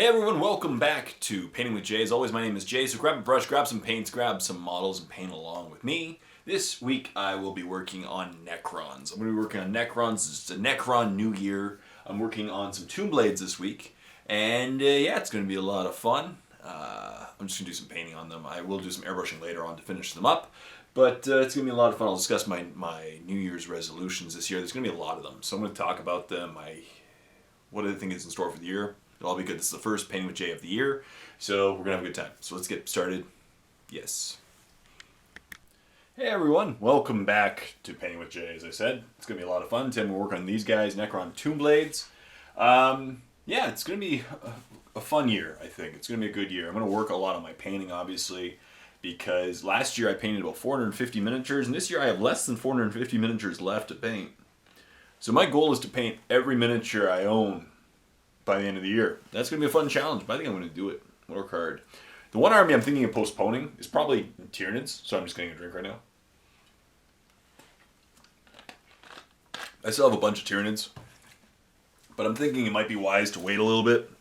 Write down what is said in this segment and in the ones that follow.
Hey everyone, welcome back to Painting with Jay. As always, my name is Jay, so grab a brush, grab some paints, grab some models, and paint along with me. This week I will be working on Necrons. I'm going to be working on Necrons. It's a Necron New Year. I'm working on some Tomb Blades this week, and yeah, it's going to be a lot of fun. I'm just going to do some painting on them. I will do some airbrushing later on to finish them up, but it's going to be a lot of fun. I'll discuss my New Year's resolutions this year. There's going to be a lot of them, so I'm going to talk about them, what I think is in store for the year. It'll all be good. This is the first Painting with Jay of the year, so we're going to have a good time. So let's get started. Yes. Hey everyone, welcome back to Painting with Jay. As I said, it's going to be a lot of fun. Today we'll work on these guys, Necron Tomb Blades. Yeah, it's going to be a fun year, I think. It's going to be a good year. I'm going to work a lot on my painting, obviously, because last year I painted about 450 miniatures, and this year I have less than 450 miniatures left to paint. So my goal is to paint every miniature I own by the end of the year. That's going to be a fun challenge, but I think I'm going to do it. Work hard. The one army I'm thinking of postponing is probably Tyranids, so I'm just getting a drink right now. I still have a bunch of Tyranids, but I'm thinking it might be wise to wait a little bit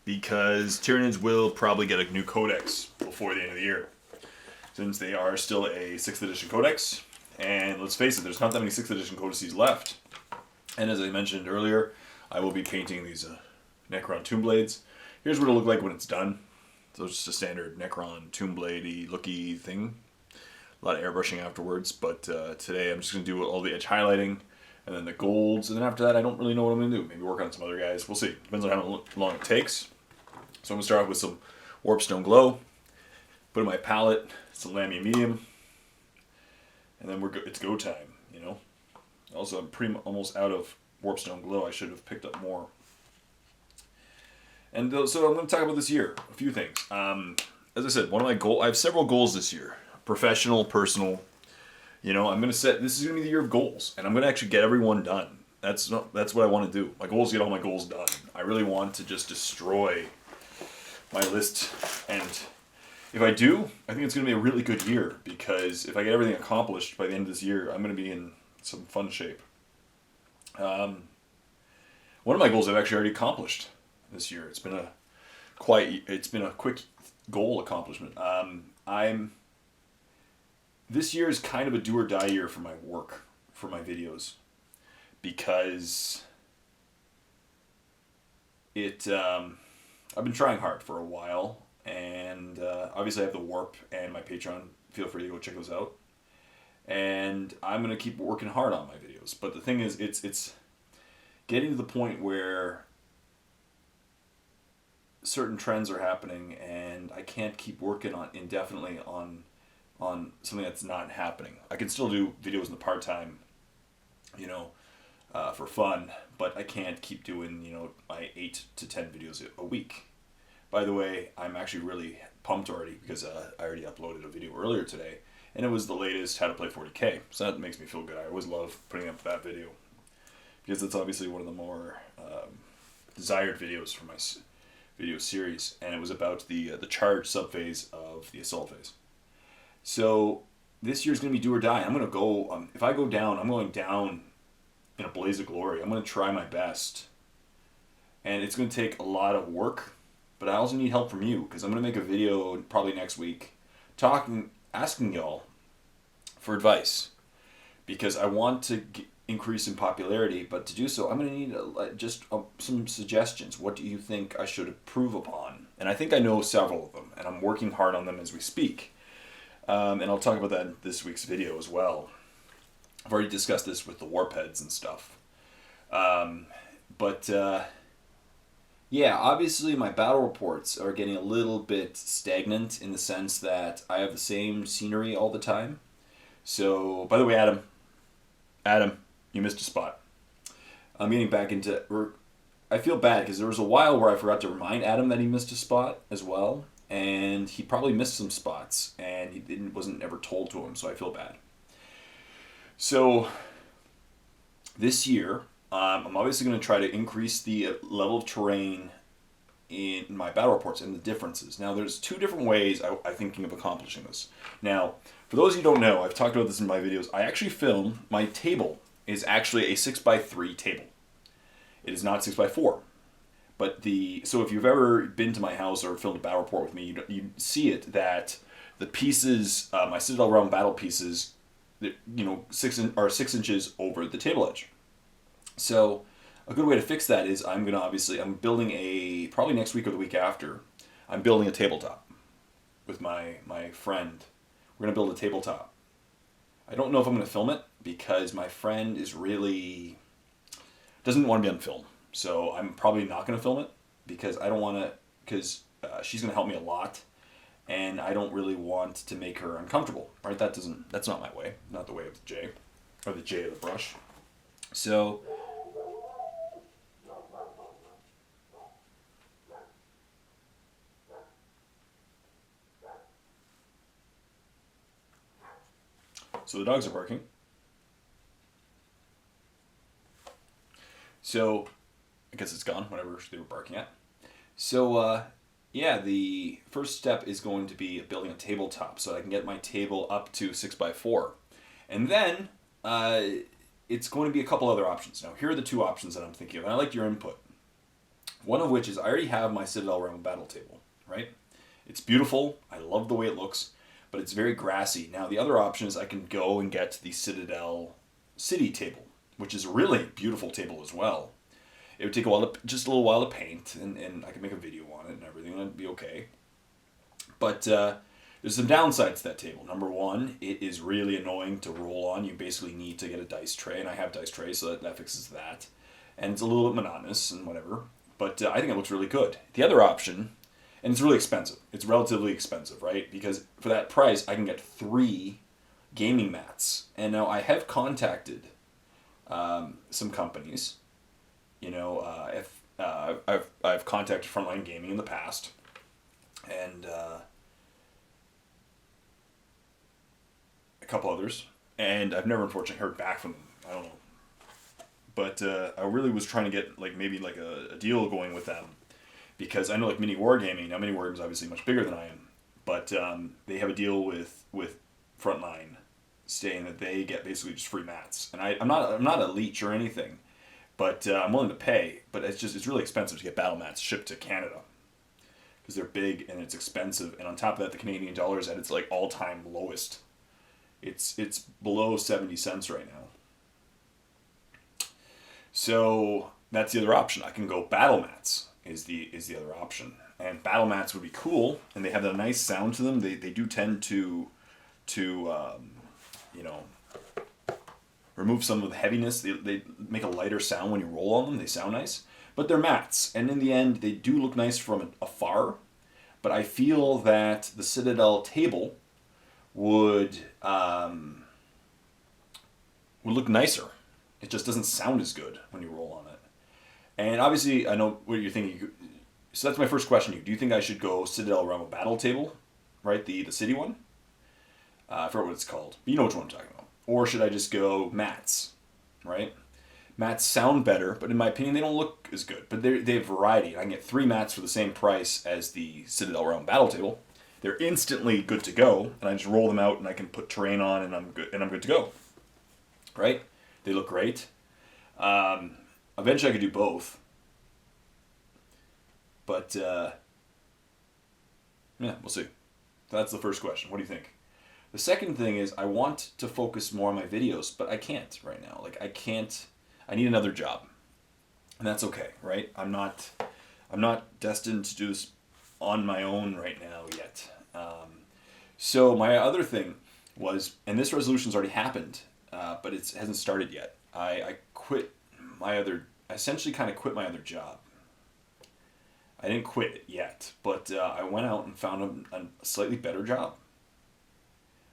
because Tyranids will probably get a new codex before the end of the year, since they are still a 6th edition codex. And let's face it, there's not that many 6th edition codices left. And as I mentioned earlier, I will be painting these Necron Tomb Blades. Here's what it'll look like when it's done. So it's just a standard Necron Tomb Blade-y looky thing. A lot of airbrushing afterwards, but today I'm just going to do all the edge highlighting and then the golds, and then after that I don't really know what I'm going to do. Maybe work on some other guys. We'll see. Depends on how long it takes. So I'm going to start off with some Warpstone Glow, put in my palette, some Lamy Medium, and then it's go time, you know. Also, I'm almost out of Warpstone Glow. I should have picked up more. And so I'm going to talk about this year, a few things. As I said, one of my goals, I have several goals this year. Professional, personal. You know, I'm going to set, this is going to be the year of goals. And I'm going to actually get everyone done. That's what I want to do. My goal is to get all my goals done. I really want to just destroy my list. And if I do, I think it's going to be a really good year. Because if I get everything accomplished by the end of this year, I'm going to be in some fun shape. One of my goals I've actually already accomplished this year. It's been a quick goal accomplishment. This year is kind of a do or die year for my work, for my videos, because I've been trying hard for a while, and obviously I have the Warp and my Patreon. Feel free to go check those out. And I'm gonna keep working hard on my videos. But the thing is, it's getting to the point where certain trends are happening, and I can't keep working on indefinitely on something that's not happening. I can still do videos in the part-time, you know, for fun, but I can't keep doing, you know, my 8 to 10 videos a week. By the way, I'm actually really pumped already because I already uploaded a video earlier today, and it was the latest How to Play 40K, so that makes me feel good. I always love putting up that video because it's obviously one of the more desired videos for my video series, and it was about the charge subphase of the assault phase. So this year's going to be do or die. I'm going to go, if I go down, I'm going down in a blaze of glory. I'm going to try my best, and it's going to take a lot of work, but I also need help from you, because I'm going to make a video probably next week asking y'all for advice, because I want to increase in popularity, but to do so I'm going to need just some suggestions. What do you think I should improve upon? And I think I know several of them, and I'm working hard on them as we speak. And I'll talk about that in this week's video as well. I've already discussed this with the warp heads and stuff. Yeah, obviously my battle reports are getting a little bit stagnant in the sense that I have the same scenery all the time. So, by the way, Adam, you missed a spot. I'm getting back into... I feel bad because there was a while where I forgot to remind Adam that he missed a spot as well. And he probably missed some spots, and he wasn't ever told to him, so I feel bad. So, this year, I'm obviously going to try to increase the level of terrain in my battle reports and the differences. Now, there's 2 different ways I'm thinking of accomplishing this. Now, for those of you who don't know, I've talked about this in my videos, I actually film, my table is actually a 6x3 table. It is not 6x4. So if you've ever been to my house or filmed a battle report with me, you see it that the pieces, my Citadel Realm battle pieces, are 6 inches over the table edge. So a good way to fix that is I'm building probably next week or the week after, I'm building a tabletop with my friend. We're gonna build a tabletop. I don't know if I'm gonna film it because my friend doesn't want to be on film. So I'm probably not going to film it because I don't want to, because she's going to help me a lot, and I don't really want to make her uncomfortable, right? That's not my way, not the way of the J, or the J of the brush. So the dogs are barking. So I guess it's gone, whatever they were barking at. So yeah, the first step is going to be building a tabletop so I can get my table up to 6x4. And then it's going to be a couple other options. Now, here are the two options that I'm thinking of, and I like your input. One of which is I already have my Citadel Realm battle table, right? It's beautiful. I love the way it looks, but it's very grassy. Now, the other option is I can go and get the Citadel City table, which is a really beautiful table as well. It would take just a little while to paint, and I could make a video on it and everything, and it'd be okay. But there's some downsides to that table. Number one, it is really annoying to roll on. You basically need to get a dice tray, and I have dice trays, so that fixes that. And it's a little bit monotonous and whatever, but I think it looks really good. The other option, and it's really expensive. It's relatively expensive, right? Because for that price, I can get 3 gaming mats. And now I have contacted some companies. If I've contacted Frontline Gaming in the past, and a couple others, and I've never unfortunately heard back from them. I don't know, but I really was trying to get maybe a deal going with them, because I know Mini Wargaming. Now Mini Wargaming is obviously much bigger than I am, but they have a deal with Frontline, saying that they get basically just free mats, and I'm not a leech or anything. But I'm willing to pay. But it's really expensive to get battle mats shipped to Canada, because they're big and it's expensive. And on top of that, the Canadian dollar is at its all-time lowest. It's below 70 cents right now. So that's the other option. I can go battle mats is the other option. And battle mats would be cool, and they have a nice sound to them. They do tend to remove some of the heaviness. They make a lighter sound when you roll on them. They sound nice. But they're mats. And in the end, they do look nice from afar. But I feel that the Citadel table would look nicer. It just doesn't sound as good when you roll on it. And obviously, I know what you're thinking. So that's my first question to you. Do you think I should go Citadel Realm battle table? Right? The city one? I forget what it's called. But you know which one I'm talking about. Or should I just go mats, right? Mats sound better, but in my opinion, they don't look as good. But they have variety. I can get 3 mats for the same price as the Citadel Realm battle table. They're instantly good to go, and I just roll them out, and I can put terrain on, and I'm good to go, right? They look great. Eventually, I could do both. But yeah, we'll see. That's the first question. What do you think? The second thing is I want to focus more on my videos, but I can't right now. I need another job. And that's okay, right? I'm not destined to do this on my own right now yet. So my other thing was, and this resolution's already happened, but it hasn't started yet. I essentially kind of quit my other job. I didn't quit it yet, but I went out and found a slightly better job.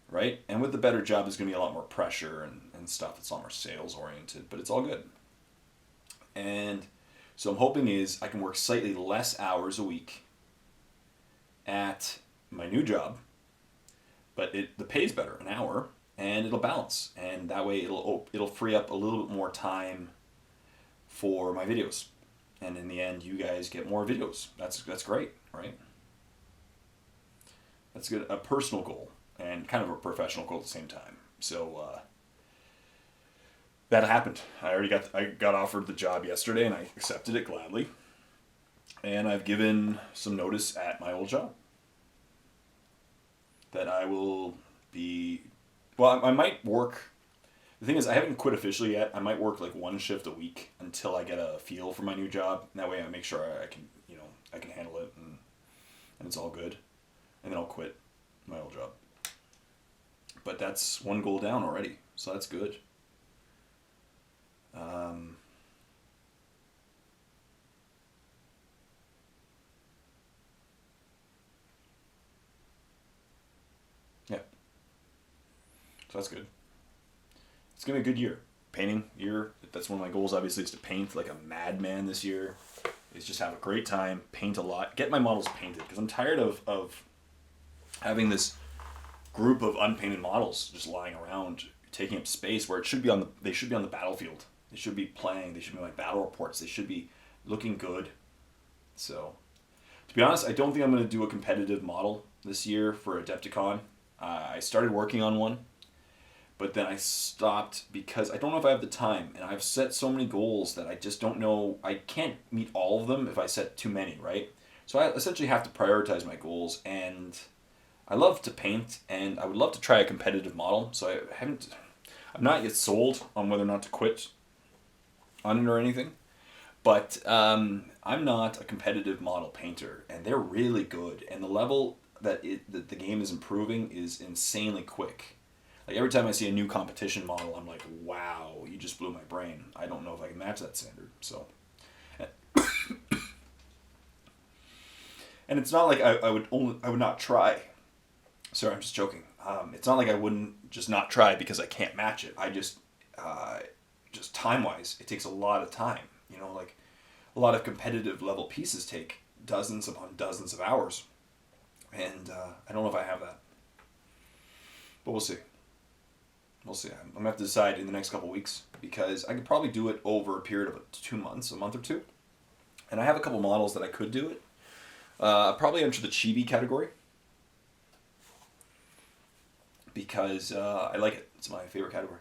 Right? And with the better job, there's going to be a lot more pressure and stuff. It's a lot more sales oriented, but it's all good. And so I'm hoping I can work slightly less hours a week at my new job, but the pay's better, an hour, and it'll balance. And that way it'll free up a little bit more time for my videos. And in the end, you guys get more videos. That's great, right? That's good. A personal goal. And kind of a professional goal at the same time. So that happened. I got offered the job yesterday, and I accepted it gladly. And I've given some notice at my old job that I will be. Well, I might work. The thing is, I haven't quit officially yet. I might work like one shift a week until I get a feel for my new job. And that way, I make sure I can, I can handle it, and it's all good. And then I'll quit my old job. But that's one goal down already, so that's good. Yeah, so that's good. It's gonna be a good year. Painting year. That's one of my goals. Obviously, is to paint like a madman this year. Is just have a great time, paint a lot, get my models painted because I'm tired of having this group of unpainted models just lying around taking up space where it should be they should be on the battlefield. They should be playing. They should be like battle reports. They should be looking good. So, to be honest, I don't think I'm going to do a competitive model this year for Adepticon. I started working on one, but then I stopped because I don't know if I have the time, and I've set so many goals that I just don't know. I can't meet all of them if I set too many, right? So I essentially have to prioritize my goals, and I love to paint, and I would love to try a competitive model. So I'm not yet sold on whether or not to quit on it or anything. But I'm not a competitive model painter, and they're really good. And the level that the game is improving is insanely quick. Like every time I see a new competition model, I'm like, wow, you just blew my brain. I don't know if I can match that standard. So, and it's not like I would not try. Sorry, I'm just joking. It's not like I wouldn't just not try because I can't match it. I just time wise, it takes a lot of time. Like a lot of competitive level pieces take dozens upon dozens of hours, and I don't know if I have that, but we'll see. We'll see. I'm gonna have to decide in the next couple weeks because I could probably do it over a period of 2 months, a month or two, and I have a couple models that I could do it. Probably enter the chibi category because I like it. It's my favorite category.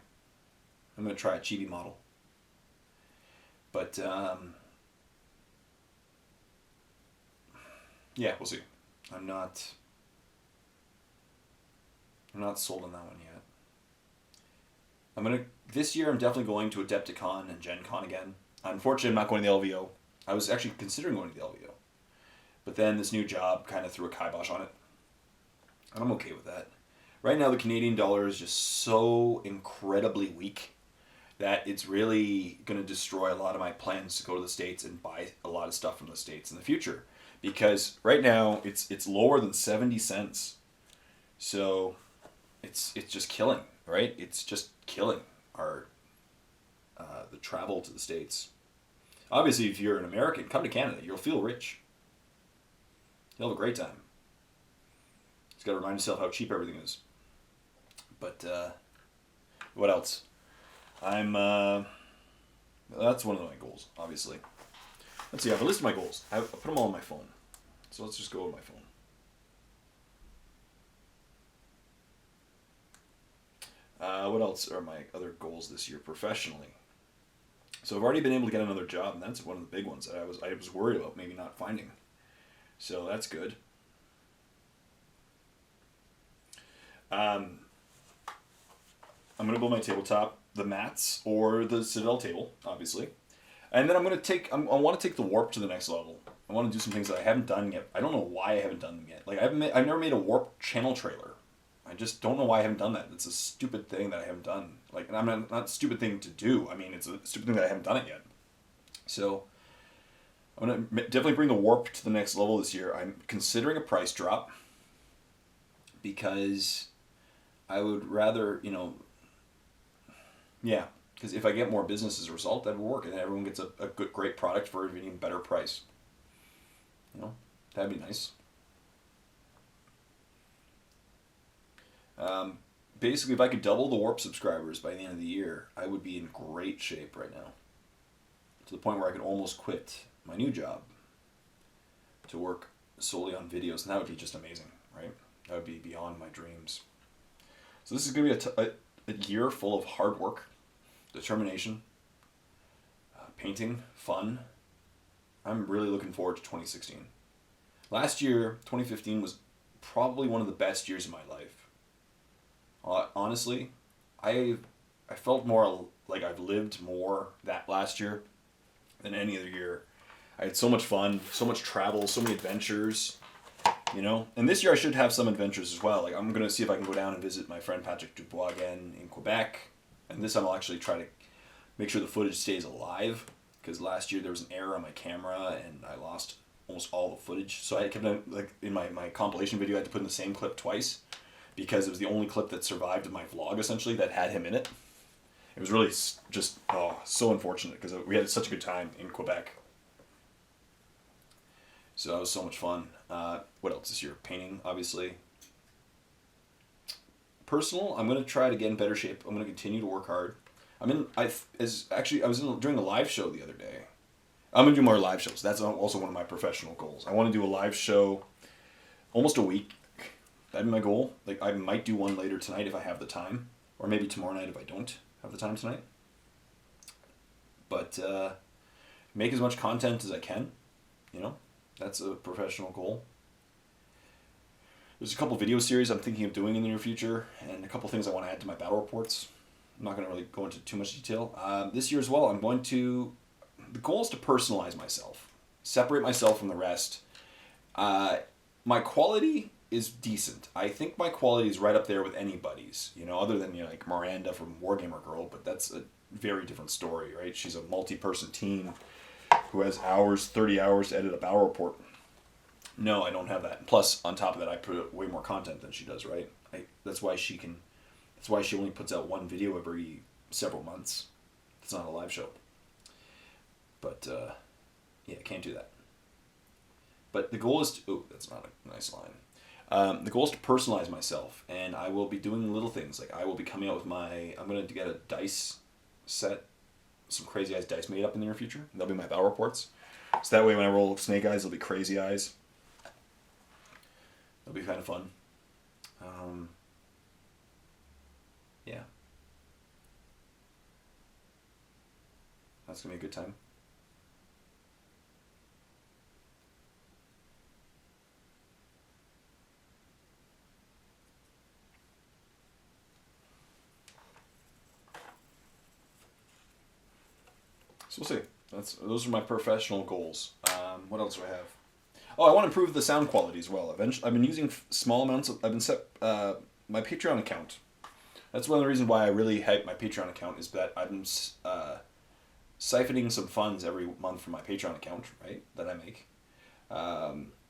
I'm gonna try a chibi model, but yeah, we'll see. I'm not sold on that one yet. This year I'm definitely going to Adepticon and Gen Con again. Unfortunately, I'm not going to the LVO. I was actually considering going to the LVO. But then this new job kind of threw a kibosh on it. And I'm okay with that. Right now the Canadian dollar is just so incredibly weak that it's really going to destroy a lot of my plans to go to the States and buy a lot of stuff from the States in the future. Because right now it's lower than 70 cents. So it's just killing, right? It's just killing our the travel to the States. Obviously, if you're an American, come to Canada. You'll feel rich. You'll have a great time. Just got to remind yourself how cheap everything is. But what else? That's one of my goals, obviously. Let's see, I have a list of my goals. I put them all on my phone. So let's just go with my phone. What else are my other goals this year professionally? So I've already been able to get another job, and that's one of the big ones that I was worried about maybe not finding. So that's good. I'm going to build my tabletop, the mats, or the Citadel table, obviously. And then I want to take the warp to the next level. I want to do some things that I haven't done yet. I don't know why I haven't done them yet. Like I've never made a warp channel trailer. I just don't know why I haven't done that. It's a stupid thing that I haven't done. Like, and I'm not a stupid thing to do. I mean, it's a stupid thing that I haven't done it yet. So I'm going to definitely bring the warp to the next level this year. I'm considering a price drop because I would rather, yeah, because if I get more business as a result, that would work, and then everyone gets a good, great product for an even better price. That'd be nice. Basically, if I could double the Warp subscribers by the end of the year, I would be in great shape right now. To the point where I could almost quit my new job to work solely on videos, and that would be just amazing, right? That would be beyond my dreams. So this is going to be a year full of hard work, determination, painting, fun, I'm really looking forward to 2016. Last year, 2015 was probably one of the best years of my life. Honestly, I I felt more like I've lived more that last year than any other year. I had so much fun, so much travel, so many adventures, you know. And this year I should have some adventures as well. Like I'm gonna see if I can go down and visit my friend Patrick Dubois again in Quebec. And this time I'll actually try to make sure the footage stays alive because last year there was an error on my camera and I lost almost all the footage. So I kept on, like in my compilation video I had to put in the same clip twice because it was the only clip that survived of my vlog essentially that had him in it. It was really just so unfortunate because we had such a good time in Quebec. So that was so much fun. What else this year? Painting, obviously. Personal, I'm gonna try to get in better shape. I'm gonna continue to work hard. I was doing a live show the other day. I'm gonna do more live shows. That's also one of my professional goals. I want to do a live show almost a week. That'd be my goal. Like I might do one later tonight if I have the time, or maybe tomorrow night if I don't have the time tonight. But make as much content as I can. You know, that's a professional goal. There's a couple video series I'm thinking of doing in the near future, and a couple things I want to add to my battle reports. I'm not going to really go into too much detail. This year as well, the goal is to personalize myself, separate myself from the rest. My quality is decent. I think my quality is right up there with anybody's, you know, other than, you know, like Miranda from Wargamer Girl, but that's a very different story, right? She's a multi-person team who has 30 hours to edit a battle report. No, I don't have that. Plus, on top of that, I put way more content than she does, right? That's why she only puts out one video every several months. It's not a live show. But, yeah, can't do that. But the goal is to... Oh, that's not a nice line. The goal is to personalize myself, and I will be doing little things. Like, I will be coming out with I'm going to get a dice set, some crazy eyes dice made up in the near future. That'll be my battle reports. So that way when I roll snake eyes, it'll be crazy eyes. It'll be kind of fun. Yeah. That's going to be a good time. So we'll see. Those are my professional goals. What else do I have? Oh, I want to improve the sound quality as well. Eventually, I've been using small amounts of. I've been set my Patreon account. That's one of the reasons why I really hype my Patreon account is that I've been siphoning some funds every month from my Patreon account, right, that I make,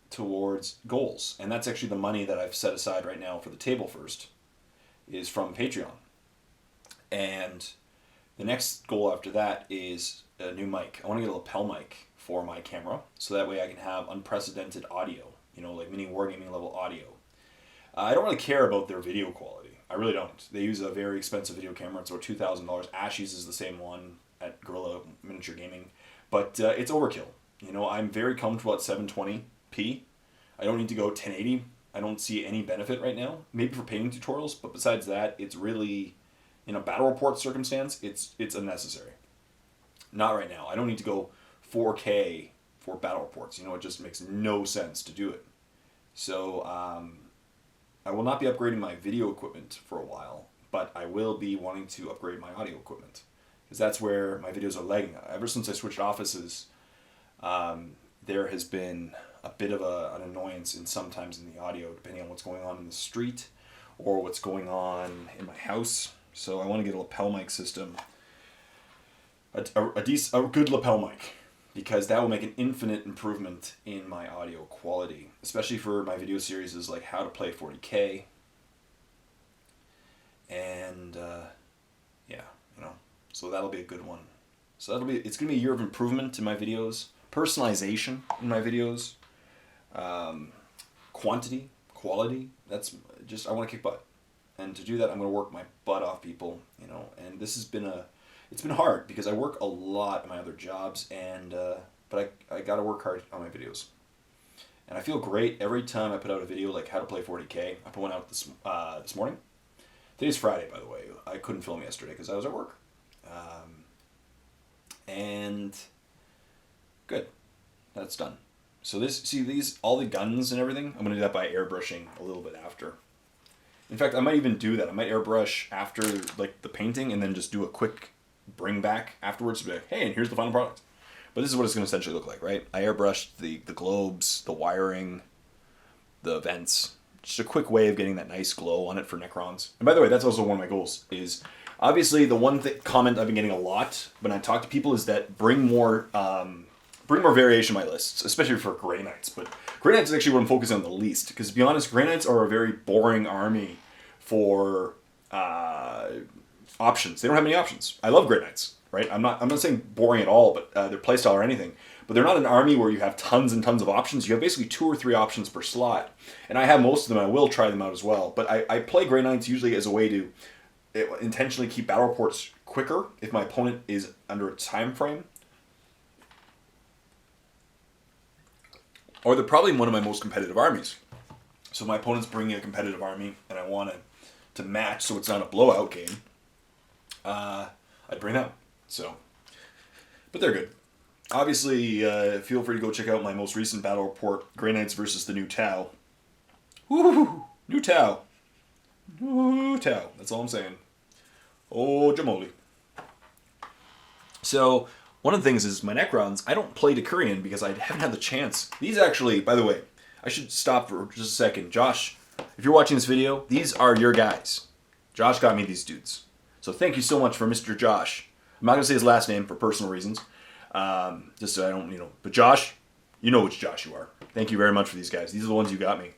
towards goals, and that's actually the money that I've set aside right now for the table first, is from Patreon, and the next goal after that is a new mic. I want to get a lapel mic for my camera, so that way I can have unprecedented audio, you know, like mini wargaming level audio. I don't really care about their video quality. I really don't. They use a very expensive video camera. It's over $2,000. Ash uses the same one at Gorilla Miniature Gaming, but it's overkill. You know, I'm very comfortable at 720p. I don't need to go 1080. I don't see any benefit right now. Maybe for painting tutorials, but besides that, it's really, in a battle report circumstance, it's unnecessary. Not right now. I don't need to go 4K for battle reports. You know, it just makes no sense to do it. So I will not be upgrading my video equipment for a while, but I will be wanting to upgrade my audio equipment because that's where my videos are lagging. Ever since I switched offices, there has been a bit of an annoyance sometimes in the audio, depending on what's going on in the street or what's going on in my house. So I want to get a lapel mic system, a good lapel mic, because that will make an infinite improvement in my audio quality, especially for my video series is like how to play 40K. And yeah, you know, so that'll be a good one. So it's gonna be a year of improvement in my videos, personalization in my videos, quantity, quality. That's just, I want to kick butt. And to do that, I'm going to work my butt off, people, you know, and this has been it's been hard because I work a lot in my other jobs, and but I got to work hard on my videos. And I feel great every time I put out a video like how to play 40K. I put one out this morning. Today's Friday, by the way. I couldn't film yesterday because I was at work. And good. That's done. So all the guns and everything, I'm going to do that by airbrushing a little bit after. In fact, I might even do that. I might airbrush after like the painting and then just do a quick bring back afterwards to be like, hey, and here's the final product. But this is what it's going to essentially look like, right? I airbrushed the globes, the wiring, the vents. Just a quick way of getting that nice glow on it for Necrons. And by the way, that's also one of my goals is obviously the one comment I've been getting a lot when I talk to people is that bring more variation in my lists, especially for Grey Knights. But Grey Knights is actually what I'm focusing on the least. Because to be honest, Grey Knights are a very boring army for options. They don't have many options. I love Grey Knights, right? I'm not saying boring at all, but their playstyle or anything. But they're not an army where you have tons and tons of options. You have basically 2 or 3 options per slot. And I have most of them. I will try them out as well. But I play Grey Knights usually as a way to intentionally keep battle reports quicker if my opponent is under a time frame. Or they're probably one of my most competitive armies. So if my opponent's bringing a competitive army and I want to match so it's not a blowout game, I'd bring them. So, but they're good. Obviously, feel free to go check out my most recent battle report, Grey Knights versus the New Tau. Woo! New Tau. New Tau. That's all I'm saying. Oh, Jamoli. So, one of the things is my Necrons, I don't play Decurion because I haven't had the chance. These actually, by the way, I should stop for just a second. Josh, if you're watching this video, these are your guys. Josh got me these dudes. So thank you so much for Mr. Josh. I'm not going to say his last name for personal reasons. Just so I don't, But Josh, you know which Josh you are. Thank you very much for these guys. These are the ones you got me.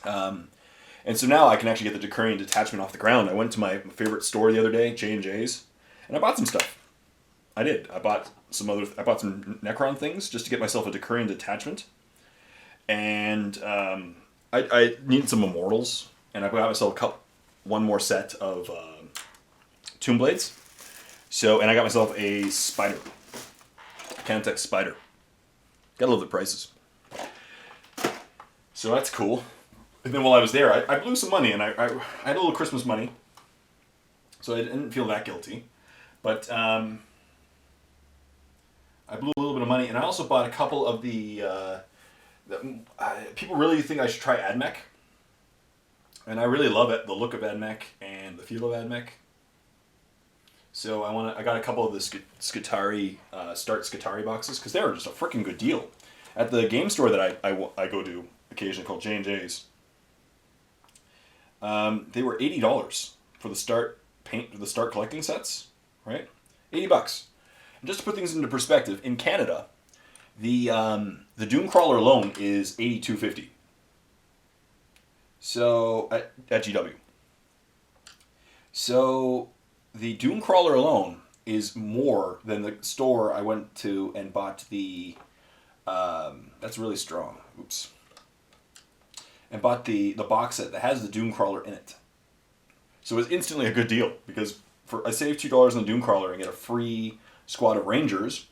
And so now I can actually get the Decurion detachment off the ground. I went to my favorite store the other day, J&J's, and I bought some stuff. I did. I bought some Necron things just to get myself a Decurion detachment. And I needed some Immortals, and I got myself one more set of Tomb Blades. And I got myself a Spider. Cantex Spider. Gotta love the prices. So that's cool. And then while I was there, I blew some money, and I had a little Christmas money. So I didn't feel that guilty. But I blew a little bit of money, and I also bought a couple of the people really think I should try AdMech. And I really love it, the look of AdMech and the feel of AdMech. So I got a couple of the Skitarii, Start Skitarii boxes, because they were just a freaking good deal. At the game store that I go to occasionally, called J&J's, they were $80 for the Start collecting sets, right? $80. And just to put things into perspective, in Canada, the Doomcrawler alone is $82.50. So at GW. So the Doomcrawler alone is more than the store I went to and bought the. That's really strong. Oops. And bought the box set that has the Doomcrawler in it. So it was instantly a good deal because I saved $2 on the Doomcrawler and get a free squad of Rangers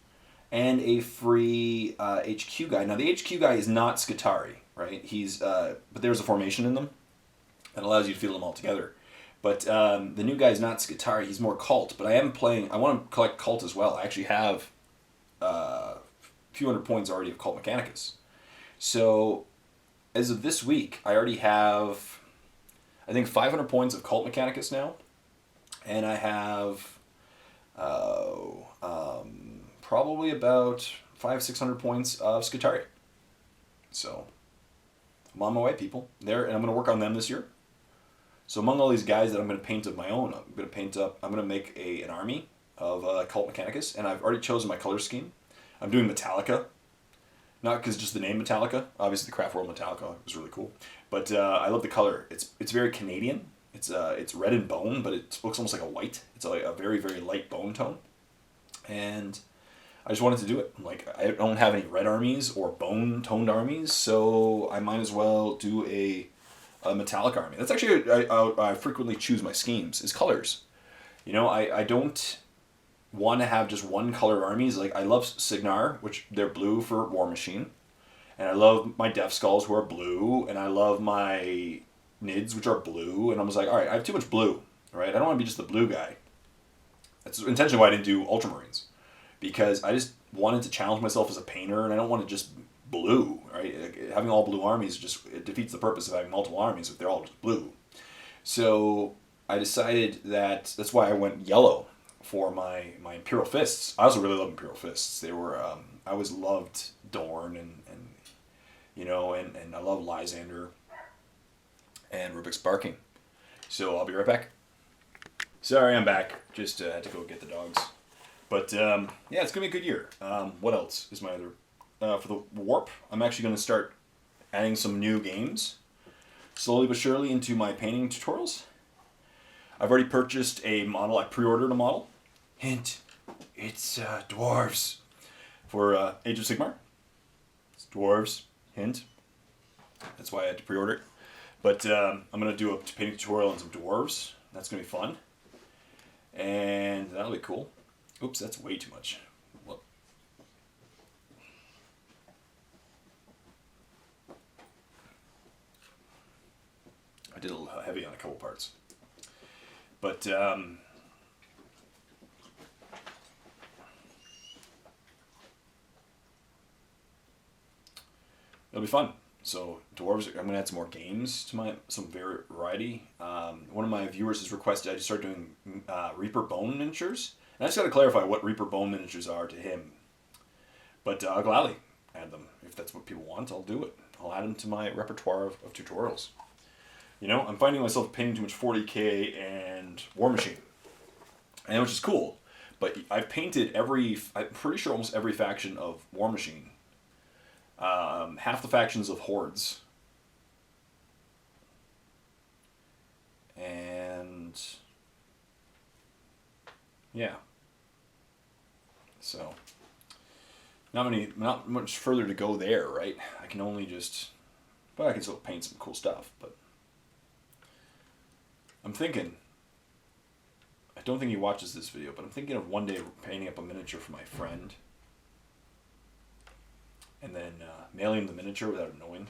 and a free HQ guy. Now the HQ guy is not Skitarii, right? But there's a formation in them that allows you to field them all together. But the new guy is not Skitarii; he's more Cult. But I want to collect Cult as well. I actually have a few hundred points already of Cult Mechanicus. So as of this week, I already have, I think, 500 points of Cult Mechanicus now, and I have probably about 500-600 points of Skitarii. So I'm on my way, people. And I'm going to work on them this year. So among all these guys that I'm going to paint of my own, I'm going to make an army of Cult Mechanicus, and I've already chosen my color scheme. I'm doing Metallica, not because just the name Metallica. Obviously, the Craft World Metallica is really cool, but I love the color. It's very Canadian. It's red and bone, but it looks almost like a white. It's a very, very light bone tone, and I just wanted to do it. Like, I don't have any red armies or bone toned armies, so I might as well do a metallic army. That's actually I frequently choose my schemes is colors. I don't want to have just one color armies. Like, I love Signar, which they're blue for War Machine, and I love my Death Skulls, who are blue, and I love my Nids, which are blue. And I was like, all right, I have too much blue, right? I don't want to be just the blue guy. That's intentionally why I didn't do Ultramarines, because I just wanted to challenge myself as a painter, and I don't want to just blue, right? Like, having all blue armies just it defeats the purpose of having multiple armies if they're all just blue. So I decided that's why I went yellow for my Imperial Fists. I also really love Imperial Fists. They were I always loved Dorn and you know and I love Lysander and Rubik's Barking. So I'll be right back. Sorry, I'm back. Just had to go get the dogs. But yeah, it's gonna be a good year. What else is my other for the Warp? I'm actually gonna start adding some new games slowly but surely into my painting tutorials. I've already purchased a model. I pre-ordered a model. Hint, it's dwarves for Age of Sigmar. It's dwarves. Hint. That's why I had to pre-order it. But I'm going to do a painting tutorial on some dwarves. That's going to be fun. And that'll be cool. Oops, that's way too much. Well, I did a little heavy on a couple parts. But it'll be fun. So dwarves, I'm gonna add some more games to some variety. One of my viewers has requested I just start doing Reaper Bone miniatures, and I just got to clarify what Reaper Bone miniatures are to him. But I'll gladly add them if that's what people want. I'll do it. I'll add them to my repertoire of tutorials. You know, I'm finding myself painting too much 40k and War Machine, and which is cool. But I've painted I'm pretty sure almost every faction of War Machine. Half the factions of Hordes. And yeah. So not much further to go there, right? I can only but I can still paint some cool stuff, but I'm thinking, I don't think he watches this video, but I'm thinking of one day painting up a miniature for my friend and then mailing him the miniature without him knowing.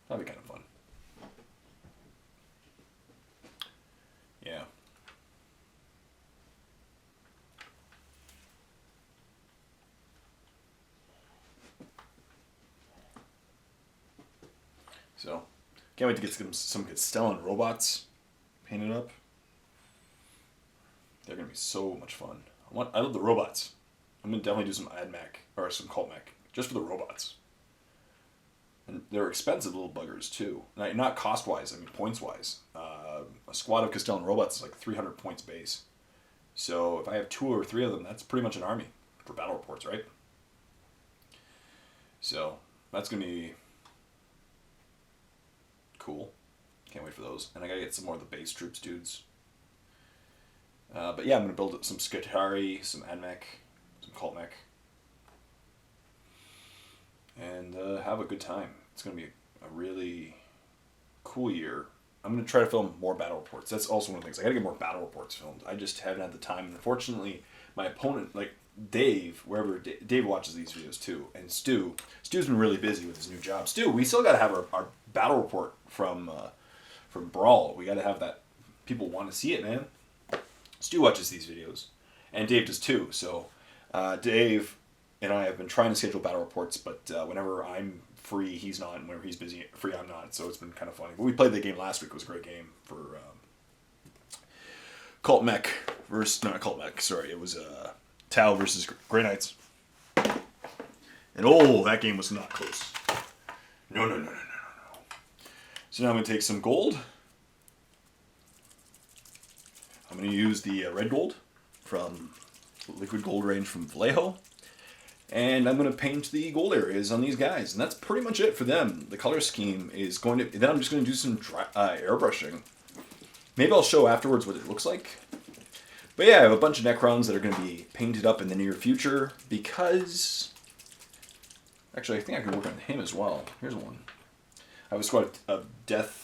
That'd be kind of fun. Yeah. So, can't wait to get some good Stellan robots painted up. They're gonna be so much fun. I love the robots. I'm gonna definitely do some AdMech or some Cult Mech just for the robots. And they're expensive little buggers too. Not cost wise, I mean points wise. A squad of Castellan robots is like 300 points base. So if I have 2 or 3 of them, that's pretty much an army for battle reports, right? So that's gonna be cool. Can't wait for those. And I gotta get some more of the base troops dudes. But yeah, I'm going to build some Skitarii, some AdMech, some Cult Mech, and have a good time. It's going to be a really cool year. I'm going to try to film more battle reports. That's also one of the things. I got to get more battle reports filmed. I just haven't had the time. And unfortunately, my opponent, like Dave, Dave watches these videos too, and Stu's been really busy with his new job. Stu, we still got to have our battle report from Brawl. We got to have that. People want to see it, man. Stu watches these videos, and Dave does too. So Dave and I have been trying to schedule battle reports, but whenever I'm free, he's not, and whenever he's free, I'm not. So it's been kind of funny. But we played the game last week. It was a great game for Cult Mech versus, not Cult Mech, sorry. It was Tau versus Grey Knights. And that game was not close. No. So now I'm going to take some gold. I'm going to use the red gold from Liquid Gold range from Vallejo. And I'm going to paint the gold areas on these guys. And that's pretty much it for them. The color scheme is going to... Then I'm just going to do some airbrushing. Maybe I'll show afterwards what it looks like. But yeah, I have a bunch of Necrons that are going to be painted up in the near future because... Actually, I think I can work on him as well. Here's one. I have a squad of Death...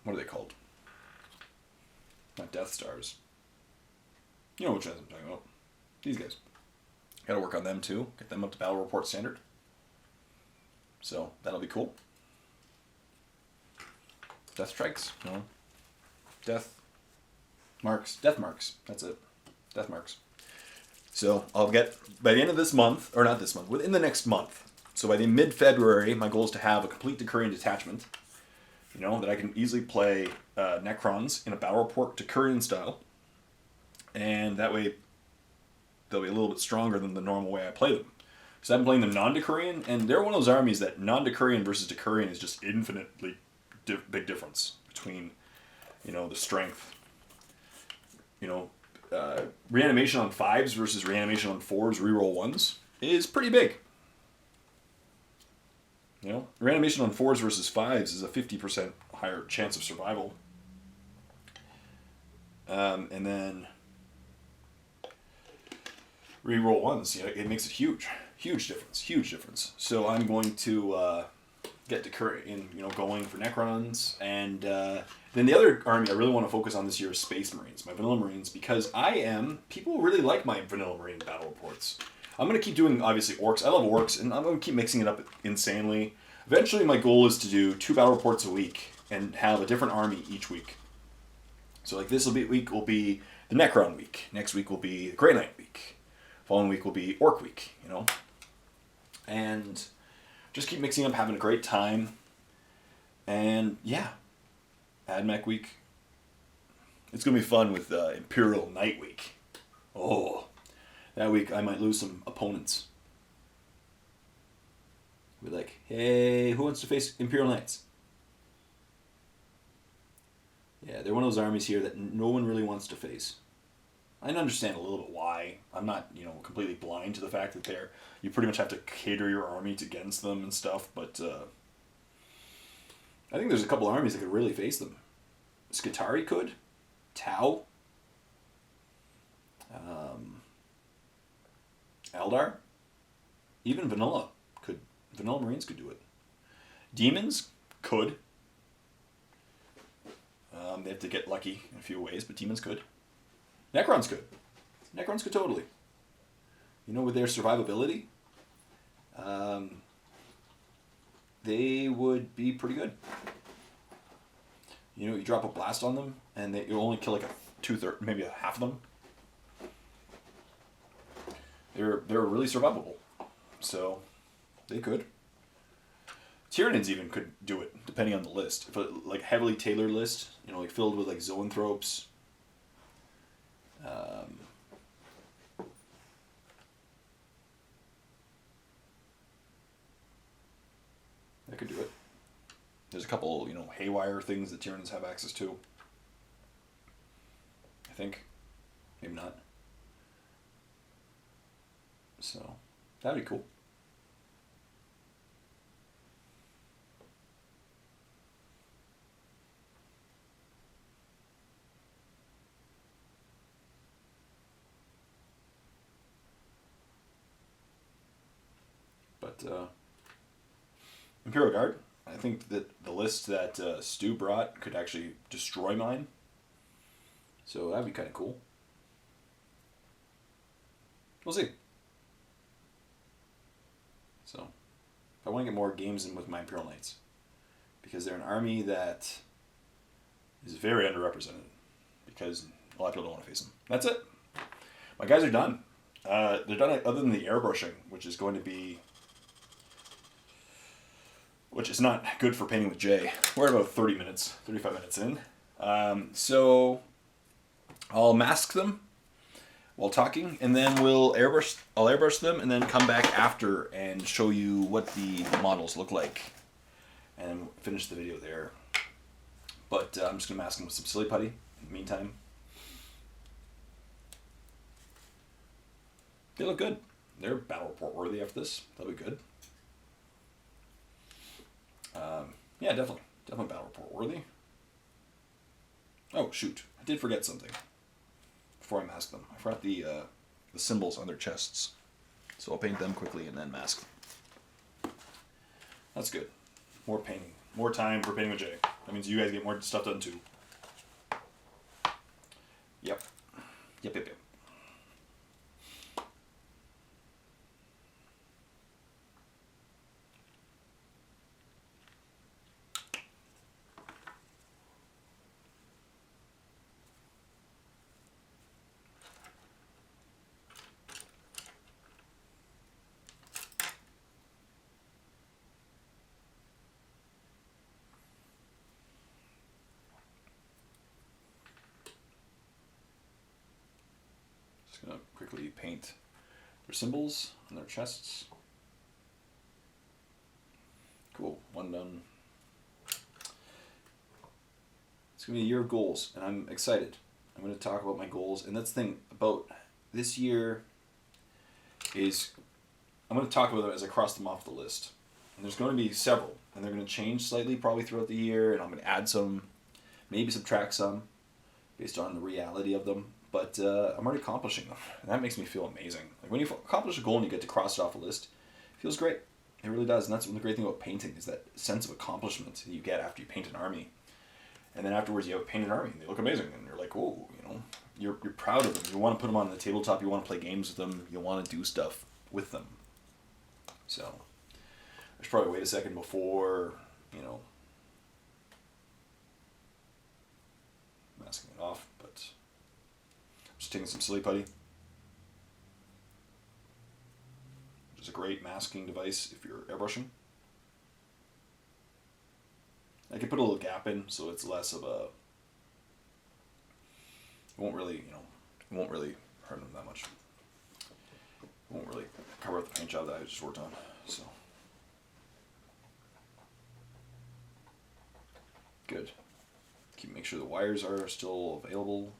what are they called? Not Death Stars. You know which ones I'm talking about. These guys. Gotta work on them too. Get them up to battle report standard. So, that'll be cool. Death strikes. No. Death marks. Death marks. That's it. Death marks. So I'll get, by the end of this month, or not this month, within the next month. So by the mid-February, my goal is to have a complete Decurion detachment. You know, that I can easily play Necrons in a battle report Decurion style. And that way, they'll be a little bit stronger than the normal way I play them. Because I've been playing them non-Decurion, and they're one of those armies that non-Decurion versus Decurion is just infinitely big difference between, you know, the strength. You know, reanimation on 5s versus reanimation on 4s, reroll 1s, is pretty big. You know, reanimation on 4s versus 5s is a 50% higher chance of survival. And then reroll 1s, you know, it makes it huge. Huge difference. So I'm going to get Decurion, you know, going for Necrons. And then the other army I really want to focus on this year is Space Marines, my Vanilla Marines, because people really like my Vanilla Marine battle reports. I'm going to keep doing, obviously, Orcs. I love Orcs, and I'm going to keep mixing it up insanely. Eventually, my goal is to do 2 battle reports a week and have a different army each week. So, like, week will be the Necron week. Next week will be the Grey Knight week. Following week will be Orc week, you know? And just keep mixing up, having a great time. And, yeah. AdMech week. It's going to be fun with Imperial Knight week. Oh, that week I might lose some opponents. Be like, hey, who wants to face Imperial Knights? Yeah, they're one of those armies here that no one really wants to face. I understand a little bit why. I'm not, you know, completely blind to the fact that you pretty much have to cater your army against them and stuff, but I think there's a couple armies that could really face them. Skitarii could. Tau. Eldar. Even Vanilla could. Vanilla Marines could do it. Demons could. They have to get lucky in a few ways, but demons could. Necrons could. Necrons could totally. You know, with their survivability, they would be pretty good. You know, you drop a blast on them, and you only kill like maybe a half of them. They're really survivable, so they could. Tyranids even could do it, depending on the list. If like heavily tailored list, you know, like filled with like zoanthropes. That could do it. There's a couple, you know, haywire things that Tyranids have access to. I think. Maybe not. So, that'd be cool. But, Imperial Guard, I think that the list that Stu brought could actually destroy mine. So that'd be kind of cool. We'll see. So, if I want to get more games in with my Imperial Knights, because they're an army that is very underrepresented, because a lot of people don't want to face them. That's it. My guys are done. They're done other than the airbrushing, which is going to be... which is not good for painting with Jay. We're about 35 minutes in. So I'll mask them while talking, and then I'll airbrush them, and then come back after and show you what the models look like, and finish the video there. But I'm just going to mask them with some silly putty in the meantime. They look good. They're battle report worthy after this. They'll be good. Yeah, definitely battle report worthy. Oh shoot, I did forget something before I mask them. I forgot the symbols on their chests, so I'll paint them quickly and then mask them. That's good. More painting, more time for painting with Jay. That means you guys get more stuff done too. Yep. Just going to quickly paint their symbols on their chests. Cool, one done. It's going to be a year of goals, and I'm excited. I'm going to talk about my goals, and that's the thing about this year is I'm going to talk about them as I cross them off the list. And there's going to be several, and they're going to change slightly probably throughout the year, and I'm going to add some, maybe subtract some, based on the reality of them. But I'm already accomplishing them, and that makes me feel amazing. Like when you accomplish a goal and you get to cross it off a list, it feels great. It really does, and that's one of the great thing about painting is that sense of accomplishment that you get after you paint an army. And then afterwards you have a painted army, and they look amazing, and you're like, whoa, you know, you're proud of them. You want to put them on the tabletop, you want to play games with them, you want to do stuff with them. So, I should probably wait a second before, you know, masking it off, but I'm just taking some silly putty, which is a great masking device if you're airbrushing. I can put a little gap in so it's less of a, it won't really, you know, it won't really hurt them that much. It won't really cover up the paint job that I just worked on, so. Good. Make sure the wires are still available.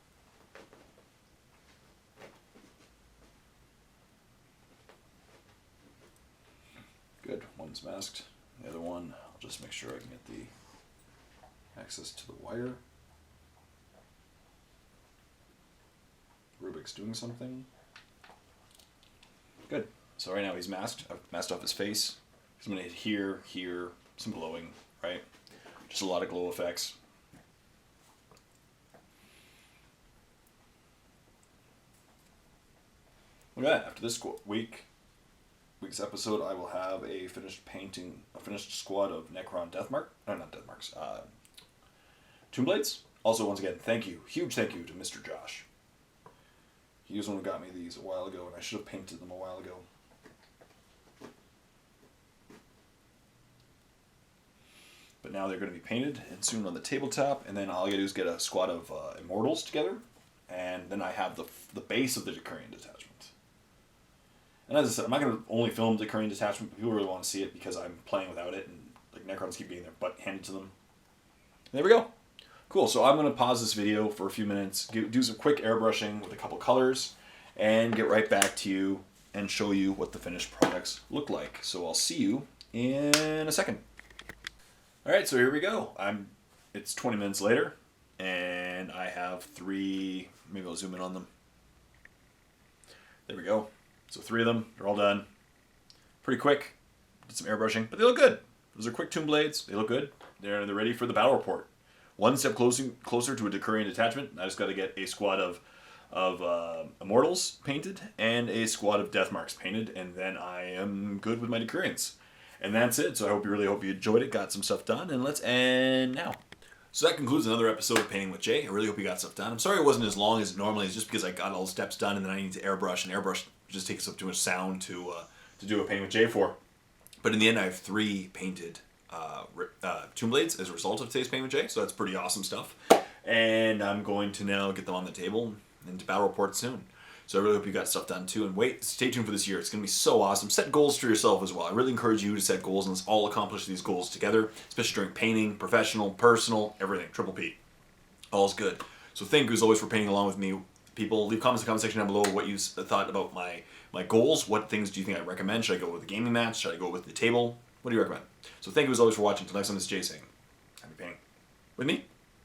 Good, one's masked. The other one, I'll just make sure I can get the access to the wire. Rubik's doing something. Good. So right now he's masked. I've masked off his face. He's going to hit here, here, some glowing, right? Just a lot of glow effects. Look at that. After this week's episode, I will have a finished squad of Necron Tomb Blades. Also, once again, thank you, huge thank you to Mr. Josh. He was the one who got me these a while ago, and I should have painted them a while ago. But now they're going to be painted and soon on the tabletop, and then all I gotta do is get a squad of Immortals together, and then I have the base of the Decurion detachment. And as I said, I'm not going to only film Decurion detachment, but people really want to see it because I'm playing without it, and like Necrons keep getting their butt handed to them. And there we go. Cool, so I'm going to pause this video for a few minutes, do some quick airbrushing with a couple colors, and get right back to you and show you what the finished products look like. So I'll see you in a second. Alright, so here we go. It's 20 minutes later, and I have maybe I'll zoom in on them. There we go. So 3 of them, they're all done. Pretty quick. Did some airbrushing, but they look good. Those are quick Tomb Blades. They look good. They're ready for the battle report. One step closer to a Decurion detachment. I just got to get a squad of Immortals painted and a squad of Deathmarks painted, and then I am good with my Decurions. And that's it. So I really hope you enjoyed it, got some stuff done, and let's end now. So that concludes another episode of Painting with Jay. I really hope you got stuff done. I'm sorry it wasn't as long as it normally is, just because I got all the steps done, and then I need to airbrush, and airbrush just takes up too much sound to do a Painting with Jay for. But in the end, I have 3 painted Tomb Blades as a result of today's Painting with Jay, so that's pretty awesome stuff. And I'm going to now get them on the table and to battle report soon. So I really hope you got stuff done too. And stay tuned for this year. It's going to be so awesome. Set goals for yourself as well. I really encourage you to set goals, and let's all accomplish these goals together, especially during painting, professional, personal, everything. Triple P. All's good. So thank you as always for painting along with me. People, leave comments in the comment section down below what you thought about my goals. What things do you think I recommend? Should I go with the gaming match? Should I go with the table? What do you recommend? So thank you as always for watching. Until next time, this is Jay saying, happy painting with me.